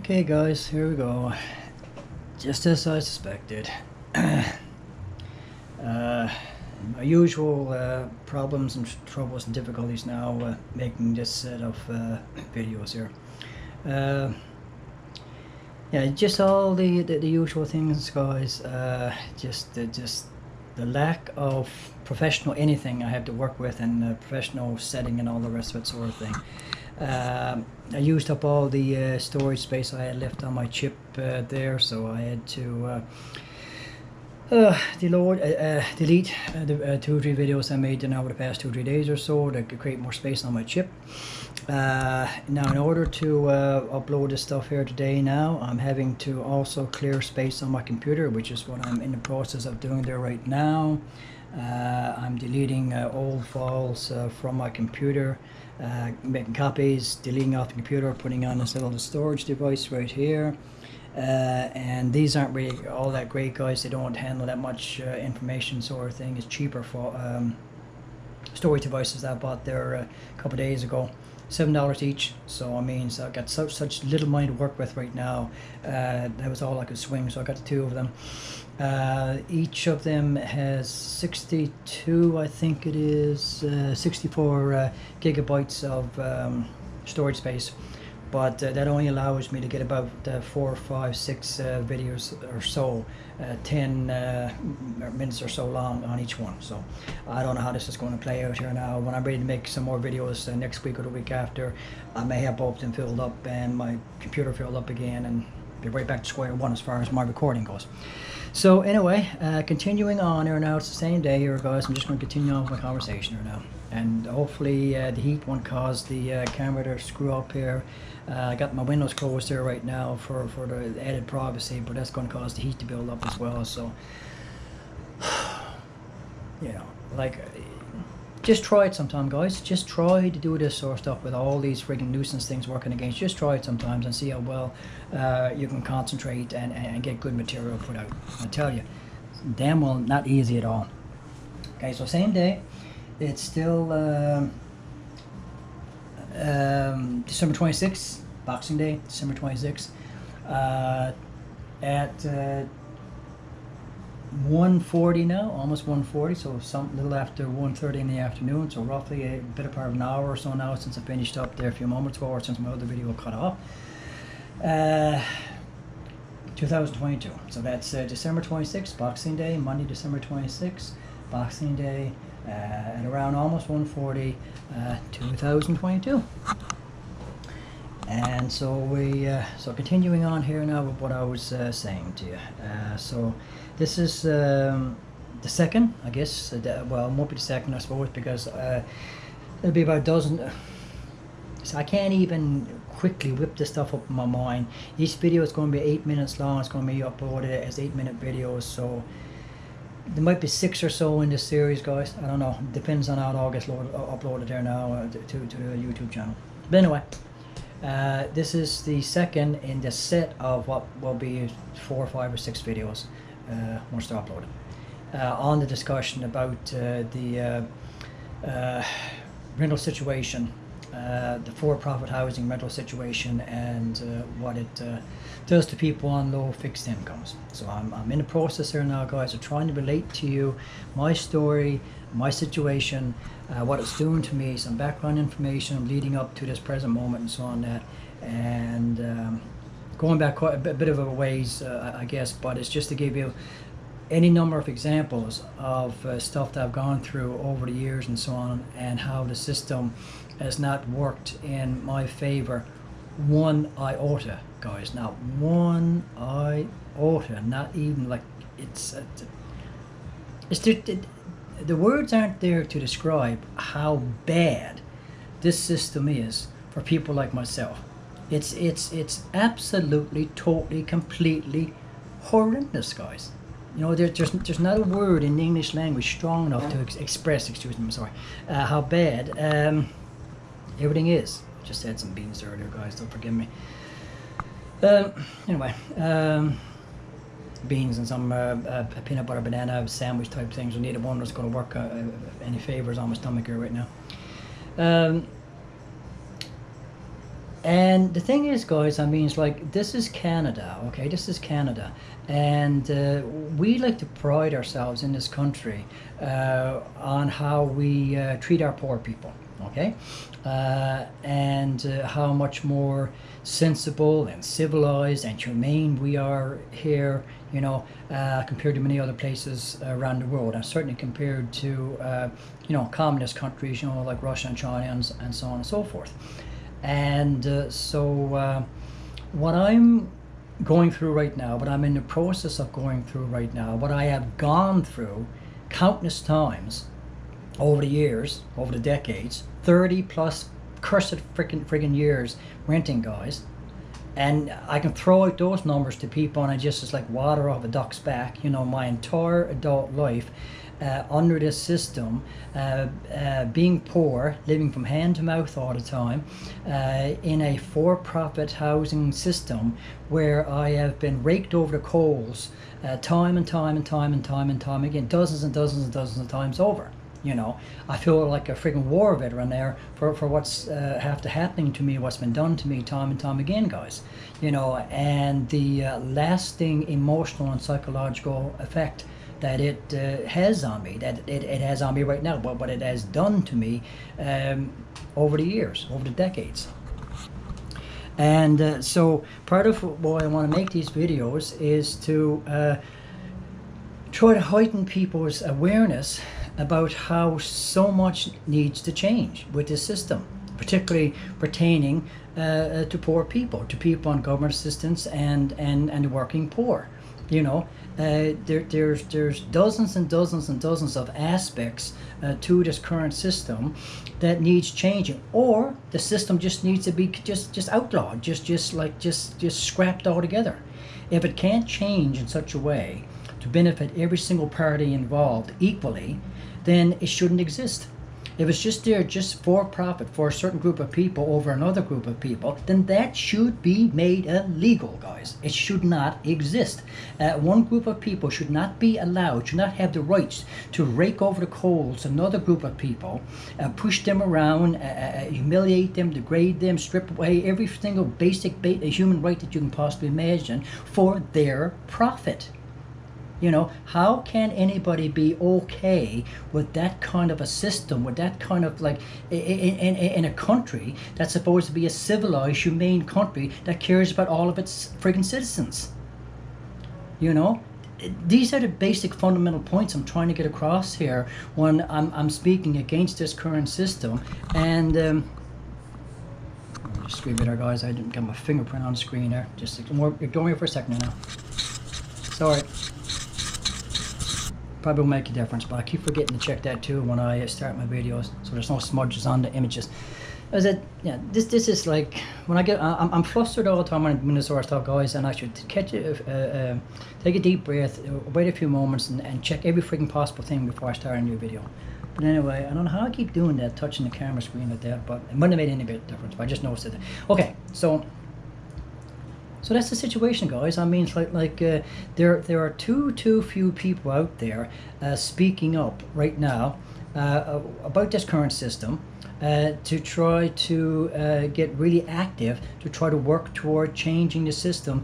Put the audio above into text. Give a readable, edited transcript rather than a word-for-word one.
Okay guys, here we go. Just as I suspected. My usual problems and troubles and difficulties now making this set of videos here. Yeah, just all the usual things, guys. Just the lack of professional anything I have to work with and professional setting and all the rest of it sort of thing. I used up all the storage space I had left on my chip there, so I had to delete the 2 or 3 videos I made now over the past 2 or 3 days or so to create more space on my chip. Now in order to upload this stuff here today now, I'm having to also clear space on my computer, which is what I'm in the process of doing there right now. I'm deleting old files from my computer, making copies, deleting off the computer, putting on this little storage device right here. And these aren't really all that great, guys. They don't handle that much information sort of thing. It's cheaper for storage devices that I bought there a couple of days ago. $7 each. So I mean, so I've got such little money to work with right now. That was all I could swing, so I got the 2 of them. Each of them has 62, I think it is, 64 gigabytes of storage space. But that only allows me to get about 4, 5, 6 videos or so, 10 minutes or so long on each one. So I don't know how this is going to play out here now. When I'm ready to make some more videos next week or the week after, I may have both of them filled up and my computer filled up again and be right back to square one as far as my recording goes. So anyway, continuing on here now, it's the same day here, guys. I'm just going to continue on with my conversation here now. And hopefully the heat won't cause the camera to screw up here. I got my windows closed here right now for the added privacy, but that's going to cause the heat to build up as well. So, you know, like, just try it sometime, guys. Just try to do this sort of stuff with all these friggin' nuisance things working against. Just try it sometimes and see how well you can concentrate and get good material put out. I tell you, damn well not easy at all. Okay, so same day. It's still December 26th, Boxing Day, December 26th, at 1:40 now, almost 1:40, so some little after 1:30 in the afternoon, so roughly a bit of part of an hour or so now since I finished up there a few moments ago, or since my other video cut off. 2022, so that's December 26th, Boxing Day, Monday, December 26th, Boxing Day, at around almost 1:40, 2022. And so so continuing on here now with what I was saying to you. So this is the second, I guess. Well, it won't be the second, I suppose, because it'll be about a dozen. So I can't even quickly whip this stuff up in my mind. Each video is going to be 8 minutes long. It's going to be uploaded as 8-minute videos. So there might be 6 or so in this series, guys. I don't know. It depends on how it all gets uploaded there now to the YouTube channel. But anyway, this is the second in the set of what will be 4, 5, or 6 videos once they're uploaded. On the discussion about the rental situation, the for-profit housing rental situation, and what it does to people on low fixed incomes. So I'm in the process here now, guys, of trying to relate to you my story, my situation, what it's doing to me, some background information leading up to this present moment and so on that, and going back quite a bit of a ways, I guess, but it's just to give you any number of examples of stuff that I've gone through over the years and so on, and how the system has not worked in my favor one iota, guys. Not one iota, not even like the words aren't there to describe how bad this system is for people like myself. It's absolutely, totally, completely horrendous, guys. You know, there's not a word in the English language strong enough to express, excuse me, I'm sorry, how bad everything is. Just had some beans earlier, guys, don't forgive me. Anyway, beans and some peanut butter banana sandwich type things. We needed one that's going to work any favors on my stomach here right now. And the thing is, guys, I mean, it's like, this is Canada, okay? This is Canada. And we like to pride ourselves in this country on how we treat our poor people, okay? And how much more sensible and civilized and humane we are here, you know, compared to many other places around the world, and certainly compared to, you know, communist countries, you know, like Russia and China and so on and so forth. And what I'm going through right now, what I'm in the process of going through right now, what I have gone through countless times over the years, over the decades, 30 plus cursed friggin' years renting, guys. And I can throw out those numbers to people, and it's like water off a duck's back. You know, my entire adult life under this system, being poor, living from hand to mouth all the time, in a for-profit housing system where I have been raked over the coals time and time again, dozens and dozens and dozens of times over. You know, I feel like a friggin' war veteran there for what's happening to me, what's been done to me time and time again, guys. You know, and the lasting emotional and psychological effect that it has on me, that it has on me right now, but what it has done to me over the years, over the decades. And so part of why I want to make these videos is to try to heighten people's awareness about how so much needs to change with this system, particularly pertaining to poor people, to people on government assistance and the working poor. You know, there's dozens and dozens and dozens of aspects to this current system that needs changing, or the system just needs to be just outlawed, just scrapped altogether. If it can't change in such a way to benefit every single party involved equally, then it shouldn't exist. If it's just there just for profit for a certain group of people over another group of people, then that should be made illegal, guys. It should not exist. One group of people should not be allowed, should not have the rights to rake over the coals another group of people, push them around, humiliate them, degrade them, strip away every single basic human right that you can possibly imagine for their profit. You know, how can anybody be okay with that kind of a system, with that kind of, like, in a country that's supposed to be a civilized, humane country that cares about all of its friggin' citizens? You know, these are the basic fundamental points I'm trying to get across here when I'm speaking against this current system. And just screen there, guys. I didn't get my fingerprint on the screen there. Just ignore me for a second now. Sorry. Probably will make a difference, but I keep forgetting to check that too when I start my videos, so there's no smudges on the images. As it, yeah, this is like when I get, I'm flustered all the time when I'm doing this sort of stuff, guys, and I should take a deep breath, wait a few moments, and check every freaking possible thing before I start a new video. But anyway, I don't know how I keep doing that, touching the camera screen like that, but it wouldn't have made any bit of difference. But I just noticed it. Okay, so that's the situation, guys. I mean, it's like there are too few people out there speaking up right now about this current system to try to get really active to try to work toward changing the system